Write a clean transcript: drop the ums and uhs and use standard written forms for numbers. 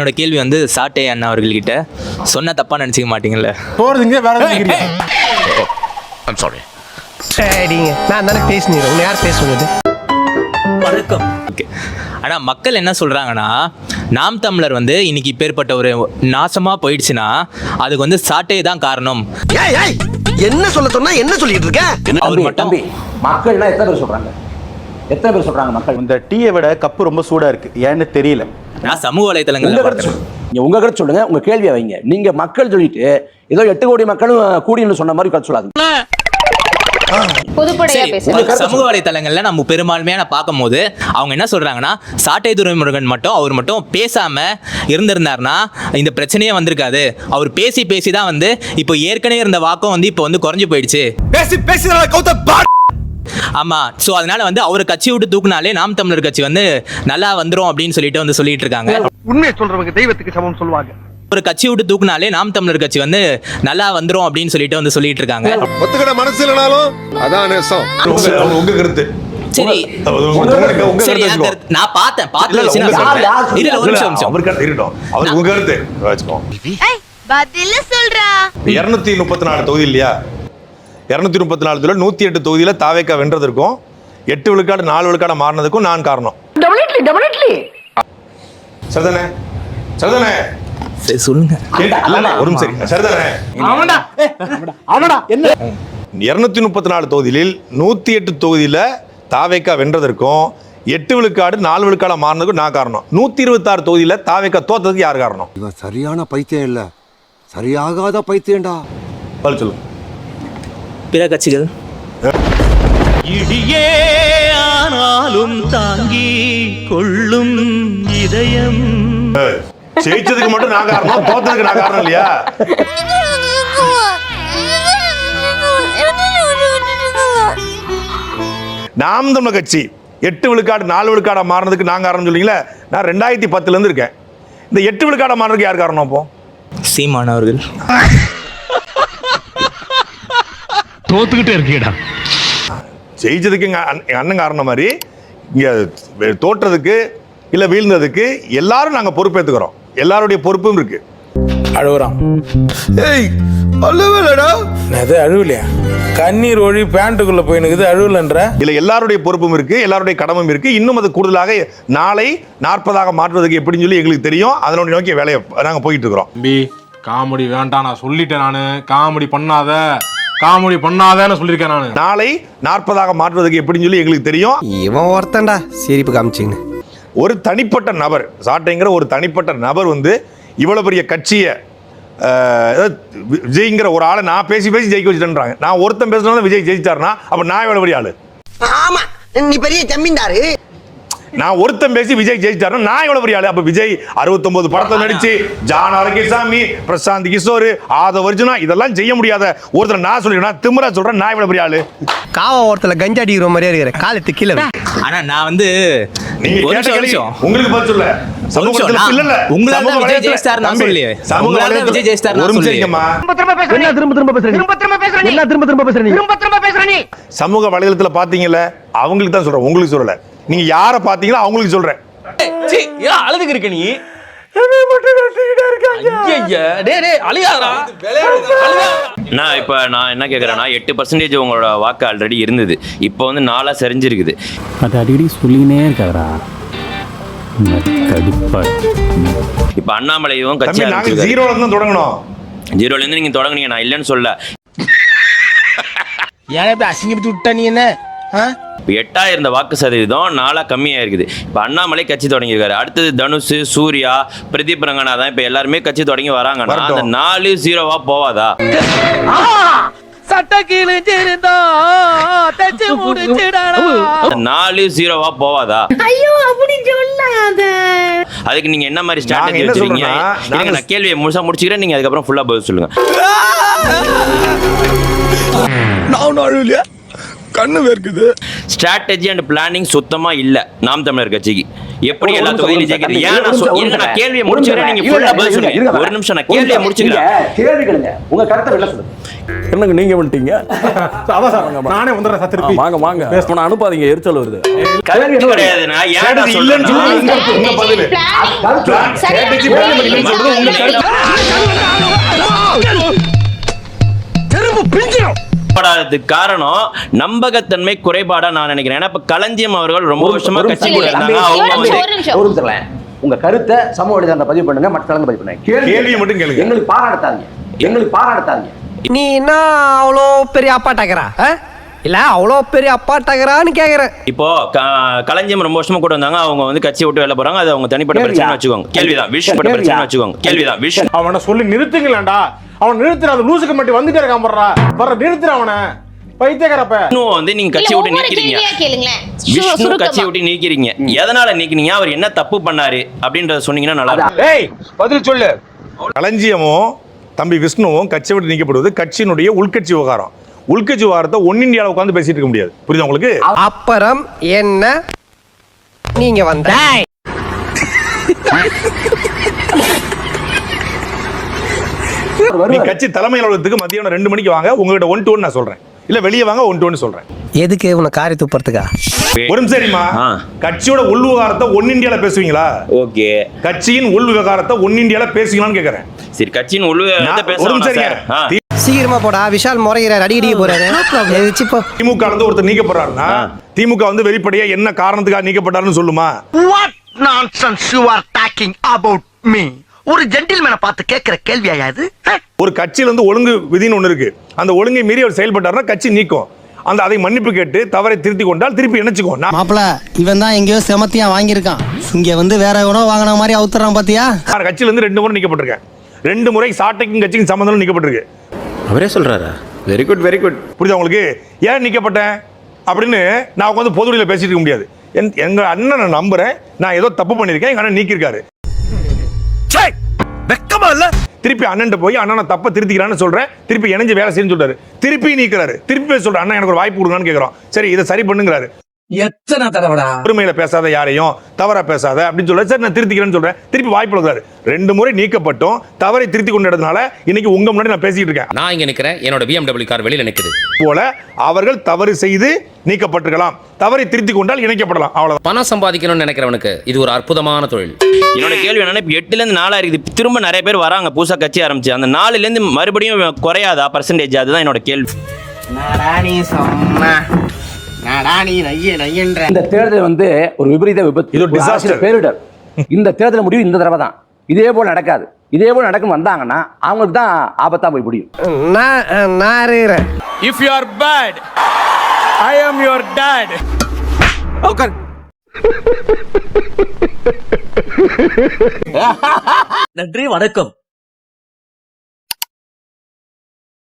என்னோட கேள்வி வந்து சாட்டை அண்ணா அவர்கள்கிட்ட சொன்ன தப்பா நினைச்சிக்க மாட்டீங்கல்ல? போறதுங்க வேற நினைக்கிறீங்க. I'm sorry. சரிங்க, நான் தானே பேசுனீங்க, உன்னை யார் பேசுனது? வணக்கம். ஓகே, ஆனால் மக்கள் என்ன சொல்கிறாங்கன்னா, நாம் தமிழர் வந்து இன்னைக்கு இப்பேற்பட்ட ஒரு நாசமாக போயிடுச்சுன்னா அதுக்கு வந்து சாட்டை தான் காரணம். என்ன சொல்ல சொன்னா என்ன சொல்லிட்டு இருக்க? அவர் மட்டும் மக்கள்னா எத்தனை பேர் சொல்றாங்க மக்கள்? இந்த டீயை விட கப்பு ரொம்ப சூடா இருக்கு, ஏன்னு தெரியல. நான் சமூக வலைத்தளங்கள்ல பார்த்தேன். உங்க கருத்து சொல்லுங்க, உங்க கேள்வியை வைங்க. நீங்க மக்கள் சொல்லிட்டு ஏதோ 8 கோடி மக்களும் கூடின்னு சொன்ன மாதிரி கருத்து சொல்லாதீங்க. சமூக வலைத்தளங்கள்ல நம்ம பெரும்பான்மையான பார்க்கும்போது அவங்க என்ன சொல்றாங்கன்னா, சாட்டை துரைமுருகன் மட்டும் அவர் மட்டும் பேசாம இருந்திருந்தாருன்னா இந்த பிரச்சனையே வந்திருக்காது. அவர் பேசி பேசி தான் வந்து இப்போ ஏற்கனவே இருந்த வாக்கம் வந்து இப்போ வந்து குறைஞ்சு போயிடுச்சு. ஆமா, சோ அதனால வந்து அவரை கட்சி விட்டு தூக்குனாலே நாம் தமிழர் கட்சி வந்து நல்லா வந்துரும் அப்படின்னு சொல்லிட்டு இருக்காங்க. உண்மையை சொல்றவங்க தெய்வத்துக்கு சமம் சொல்லுவாங்க. ஒரு கட்சி விட்டு தூக்குனாலே நாம் தமிழர் கட்சி வந்து நல்லா வந்துரும் அப்படின்னு சொல்லிட்டு இருக்காங்க. ஒத்துக்கிட மனசு இல்லனாலும் அதான் நேசம். உங்க கருத்து சரி சரி, நான் பார்த்தேன் வச்சு நான் சொல்றேன். இல்ல ஒரு நிமிஷம் அவர் கருத்து இருக்கட்டும். அவர் உங்க கருத்து வச்சுக்கோ. பதில சொல்றா. 234 தொகுதி இல்லையா? 234 தொகுதியில் 108 தொகுதியில தாவேக்கா வென்றதற்கும் 8 விழுக்காடு 4 விழுக்காடு மாறினதுக்கும் நான் காரணம். சரிதானே? சரிதானே? சரி சொல்லுங்க. ஒரு சரி சரிதானே? 234 தொகுதியில் 108 தொகுதியில தாவேக்கா வென்றதற்கும் 8 விழுக்காடு 4 விழுக்காடு மாறினதுக்கும் நான் காரணம். 126 தொகுதியில தாவேக்கா தோத்ததுக்கு யார் காரணம்? இவன் சரியான பைத்தியம் இல்ல, சரியாகாத பைத்தியம்டா. பதில் சொல்லுங்க. பிற கட்சிகள் இடியே ஆனாலும் தாங்கி கொள்ளும் இதயம். ஜெயிச்சதுக்கு மட்டும் நான் காரணம், தோத்ததுக்கு நான் காரணம் இல்லையா? நாம் தமிழர் கட்சி 8 விழுக்காடு 4 விழுக்காடா மாறினதுக்கு நான் காரணம் சொல்றீங்களா? நான் 2010 இருந்து இருக்கேன். இந்த 8 விழுக்காடா மாறினதுக்கு யார் காரணம்? அப்போ சீமான் அவர்கள். தோத்துக்கிட்டே இருக்கீடா. ஜெயிச்சதுக்கு எங்க அண்ணன் காரணம் மாதிரி இங்க தோற்றதுக்கு இல்ல வீழ்ந்ததுக்கு எல்லாரும் நாங்க பொறுப்பேற்றுக்கிறோம். எல்லாருடைய பொறுப்பும் இருக்கு. அழுகுறான். ஏய் அழுவலடா. அது அழுவலையா? கண்ணீர் ஒழி பேண்ட்டுக்குள்ள போயினுக்குது, அழுவலன்ற. இல்ல, எல்லாருடைய பொறுப்பும் இருக்கு, எல்லாருடைய கடமையும் இருக்கு. இன்னும் அது கூடுதலாக நாளை 40 மாற்றுவதற்கு எப்படின்னு சொல்லி எங்களுக்கு தெரியும். அதனுடைய நோக்கி வேலையை நாங்க போயிட்டு இருக்கிறோம். தம்பி காமெடி வேண்டாம், நான் சொல்லிட்டேன். நானு காமெடி பண்ணாதன்னு சொல்லியிருக்கேன். நானு நாளை 40 மாற்றுவதற்கு எப்படின்னு சொல்லி எங்களுக்கு தெரியும். இவன் ஒருத்தன்டா சிரிப்பு காமிச்சிங்க. ஒரு தனிப்பட்ட நபர், சாட்டைங்கிற ஒரு தனிப்பட்ட நபர் வந்து இவ்வளவு பெரிய கட்சியை விஜய்ங்கிற ஒரு ஆளை நான் பேசி ஜெயிக்க வச்சுட்டேன்றாங்க. நான் ஒருத்தன் பேசினா விஜய் ஜெயிச்சாருன்னா அப்ப நான் எவ்வளவு பெரிய ஆளு? ஆமா, நீ பெரிய ஜமீன்தாரு. நான் ஒருத்தன் பேசி விஜய் ஜெயிச்சாருன்னா நான் எவ்வளவு பெரிய ஆளு? அப்ப விஜய் 69 படத்தை நடிச்சு ஜான் ஆரோக்கியசாமி, பிரசாந்த் கிஷோர், ஆதவ் அர்ஜுனா இதெல்லாம் செய்ய முடியாத ஒருத்தர் நான் சொல்லிடுறேன், திமிரா சொல்றேன், நான் எவ்வளவு பெரிய ஆளு? காவ ஓரத்துல கஞ்சா அடிக்கிற மாதிரியா இருக்கிற காலத்து கீழே. ஆனா நான் வந்து நீங்க கேட்ட கேள்வி உங்களுக்கு பதில் சொல்ல. சமூகத்துல இல்ல இல்ல உங்களால விஜய் ஜெயிச்சார் நான் சொல்லியே. சமூகத்துல விஜய் ஜெயிச்சார் நான் சொல்லியே. சமூக வலைதளத்துல பாத்தீங்கல்ல, அவங்களுக்கு தான் சொல்றேன், உங்களுக்கு சொல்லல. நீங்க யார பாத்தீங்களோ அவங்களுக்கு சொல்றேன். அழுதுக்கு இருக்க நீ. நான் என்ன கேட்குறேன்னா, 8% உங்களோட வாக்கு ஆல்ரெடி இருந்தது, இப்போ வந்து 4 சரிஞ்சிருக்குது. அது அடிக்கடி சொல்லினே இருக்காரா? இப்போ அண்ணாமலையும் கட்சி நாங்க 0ல இருந்து தொடங்கணும். 0ல இருந்து நீங்க தொடங்குனீங்க, நான் இல்லைன்னு சொல்ல. ஏன் இப்படி அசிங்கப்பட்டு விட்டா நீ? என்ன இப்போ 8 இருந்த வாக்கு சதவீதம் 4 கம்மியாக இருக்குது. இப்போ அண்ணாமலை கட்சி தொடங்கியிருக்காரு. அடுத்தது தனுஷ், சூர்யா, பிரதீப் ரங்கநாதன் இப்போ எல்லாருமே கட்சி தொடங்கி வராங்கன்னா அந்த 4 0வா போவாதா? சட்ட கிழிஞ்சிருந்தா தச்சு முடிச்சிடாடா. 4 0வா போவாதா? ஐயோ அப்படி சொல்லாத. அதுக்கு நீங்க என்ன மாதிரி ஸ்ட்ராட்டஜி வச்சிருக்கீங்க? நான் கேள்வியை முழுசா முடிச்சுக்கிறேன், நீங்க அதுக்கப்புறம் ஃபுல்லா பதில் சொல்லுங்க. நான் அழுவலையா? கண்ணு வேர்க்குது. ஸ்ட்ராட்டஜி அண்ட் பிளானிங் சுத்தமா இல்ல நாம் தமிழர் கட்சிக்கு. எப்படி எல்லா தொகுதியிலும் ஜெயிக்கிறது? ஏன் நான் கேள்வியை முடிச்சுக்கிறேன், நீங்க ஃபுல்லா பதில் சொல்லுங்க. ஒரு நிமிஷம் நான் கேள்வியை முடிச்சுக்கிறேன். கேள்வி கேளுங்க, உங்க கருத்தை வெளில சொல்லுங்க. என்னங்க நீங்க வந்துட்டீங்க? நானே வந்துடுறேன் சார், திருப்பி வாங்க வாங்க. பேசணும் அனுப்பாதீங்க, எரிச்சல் வருது. கருத்து கிடையாதுன்னா ஏன்டா இல்லன்னு சொல்றேன்? சொல்றது உங்க பதில். strategy plan இல்லன்னு சொல்றது உங்க கருத்து. படாததுக்கு காரணம் நம்பகத்தன்மை குறைபாடா நான் நினைக்கிறேன். ஏன்னா இப்ப களஞ்சியம் அவர்கள் ரொம்ப வருஷமா கட்சி கூட இருந்தாங்க. அவங்க வந்து ஒரு நிமிஷம் உங்க கருத்தை சமூக வலைதளத்துல பதிவு பண்ணுங்க, மற்ற பதிவு பண்ணுங்க. கேள்வியை மட்டும் கேளுங்க. எங்களுக்கு பாராட்டாதீங்க, எங்களுக்கு பாராட்டாதீங்க. நீ என்ன அவ்வளோ பெரிய அப்பாட்டாக்கிறா இல்ல அவ்வளோ பெரிய அப்பாட்டாக்கிறான்னு கேக்குறேன். இப்போ களஞ்சியம் ரொம்ப வருஷமா கூட வந்தாங்க. அவங்க வந்து கட்சியை விட்டு வெளில போறாங்க. அது அவங்க தனிப்பட்ட பிரச்சனை வச்சுக்கோங்க. கேள்விதான் விஷயப்பட்ட பிரச்சனை வச்சுக்கோங்க. கேள்விதான் விஷயம். அவனை சொல்லி நிறுத்துங்களேன்டா. அவன் நிறுத்துற அந்த லூசுக்கு மட்டும் வந்துட்டே இருக்கான். வர்ற நிறுத்துற அவனை பைத்தியக்காரப்ப. இன்னும் வந்து நீங்க கட்சி விட்டு நீக்கிறீங்க. விஷ்ணு கட்சி விட்டு நீக்கிறீங்க. எதனால நீக்கிறீங்க? அவர் என்ன தப்பு பண்ணாரு அப்படின்றத சொன்னீங்கன்னா நல்லா இருக்கும். ஏய் பதில் சொல்லு. களஞ்சியமும் தம்பி விஷ்ணுவும் கட்சியை விட்டு நீக்கப்படுவது கட்சியினுடைய உள்கட்சி விவகாரம். உள்கட்சி விவகாரத்தை ஒன்னிந்தியாவில் உட்கார்ந்து பேசிட்டு இருக்க முடியாது. புரியுதா உங்களுக்கு? அப்புறம் என்ன நீங்க வந்த நீ கட்சி தலைமை அலுவலகத்துக்கு மதியம் 2 மணிக்கு வாங்க. உங்ககிட்ட 1 to 1 நான் சொல்றேன். இல்ல வெளியே வாங்க 1 to 1 சொல்றேன். எதுக்கு உன காரி துப்புறதுக்கா? ஒரு நிமிஷம் சரிமா. கட்சியோட உள் விவகாரத்தை ஒன்னிந்தியால பேசுவீங்களா? ஓகே. கட்சியின் உள் விவகாரத்தை ஒன்னிந்தியால பேசுவீங்களான்னு கேக்குறேன். சரி, கட்சியின் உள் விவகாரத்தை பேசுறோம். சீக்கிரமா போடா, விஷால் முறைகிறார், அடிக்கடி போறாரு. திமுக இருந்து ஒருத்தர் நீக்கப்படுறாருன்னா திமுக வந்து வெளிப்படையா என்ன காரணத்துக்காக நீக்கப்பட்டாருன்னு சொல்லுமா? What nonsense you are talking about me? ஒரு ஜென்டில்மேனை பார்த்து கேட்கிற கேள்வியா இது? ஒரு கட்சியில இருந்து ஒழுங்கு விதின்னு ஒண்ணு இருக்கு. அந்த ஒழுங்கை மீறி அவர் செயல்பட்டாருன்னா கட்சி நீக்கும். அந்த அதை மன்னிப்பு கேட்டு தவறை திருத்தி கொண்டால் திருப்பி இணைச்சுக்கோ. மாப்பிள இவன் தான் எங்கேயோ செமத்தியா வாங்கியிருக்கான். இங்க வந்து வேற எவனோ வாங்கின மாதிரி அவுத்துறான் பாத்தியா? கட்சியில இருந்து 2 முறை நீக்கப்பட்டிருக்கேன். 2 முறை சாட்டைக்கும் கட்சிக்கும் சம்பந்தம் நீக்கப்பட்டிருக்கு. அவரே சொல்றாரா? Very good very good. புரியுதா உங்களுக்கு? ஏன் நீக்கப்பட்டேன் அப்படின்னு நான் உட்காந்து பொதுவெளியில பேசிட்டு இருக்க முடியாது. எங்க அண்ணன் நான் நம்புறேன். நான் ஏதோ தப்பு பண்ணிருக்கேன், எங்க அண்ணன் நீக்கிருக்காரு. வெக்கமா இல்ல? திருப்பி அண்ணன் போய் அண்ணன் தப்ப திருத்திக்கிறான்னு சொல்றேன். திருப்பி இணைஞ்சு வேலை செய்யணும்னு சொல்றாரு. திருப்பி நீக்கிறாரு. திருப்பி சொல்றேன் அண்ணன் எனக்கு ஒரு வாய்ப்பு கொடுங்கன்னு கேக்குறோம். சரி இதை சரி பண்ணுங்கிறாரு. எத்தனை தடவைடா உரிமையில பேசாத, யாரையும் தவறா பேசாத அப்படின்னு சொல்ற. சரி நான் திருத்திக்கிறேன்னு சொல்றேன். திருப்பி வாய்ப்பு கொடுக்குறாரு. 2 முறை நீக்கப்பட்டும் தவறை திருத்தி கொண்டதுனால இன்னைக்கு உங்க முன்னாடி நான் பேசிட்டு இருக்கேன். நான் இங்க நிக்கிறேன், என்னோட BMW கார் வெளியில நிக்குது. போல அவர்கள் தவறு செய்து நீக்கப்பட்டிருக்கலாம். தவறை திருத்தி கொண்டால் இணைக்கப்படலாம். அவ்வளவுதான். பணம் சம்பாதிக்கணும்னு நினைக்கிறவனுக்கு இது ஒரு அற்புதமான தொழில். என்னோட கேள்வி என்னன்னா, இப்ப 8ல இருந்து 4 இருக்குது. திரும்ப நிறைய பேர் வராங்க புதுசா கட்சி ஆரம்பிச்சு. அந்த 4ல இருந்து மறுபடியும் குறையாதா பர்சன்டேஜ்? அதுதான் என்னோட கேள்வி. இந்த தேர்தல் வந்து ஒரு விபரீத விபத்து, இது ஒரு disaster. பேரிடர். இந்த தேர்தல் முடிவு இந்த தடவை தான். இதே போல் நடக்காது. இதே போல் நடக்கும் வந்தாங்கன்னா அவங்களுக்கு தான் ஆபத்தா போய் முடியும். If you are bad I am your dad. நன்றி, வணக்கம்.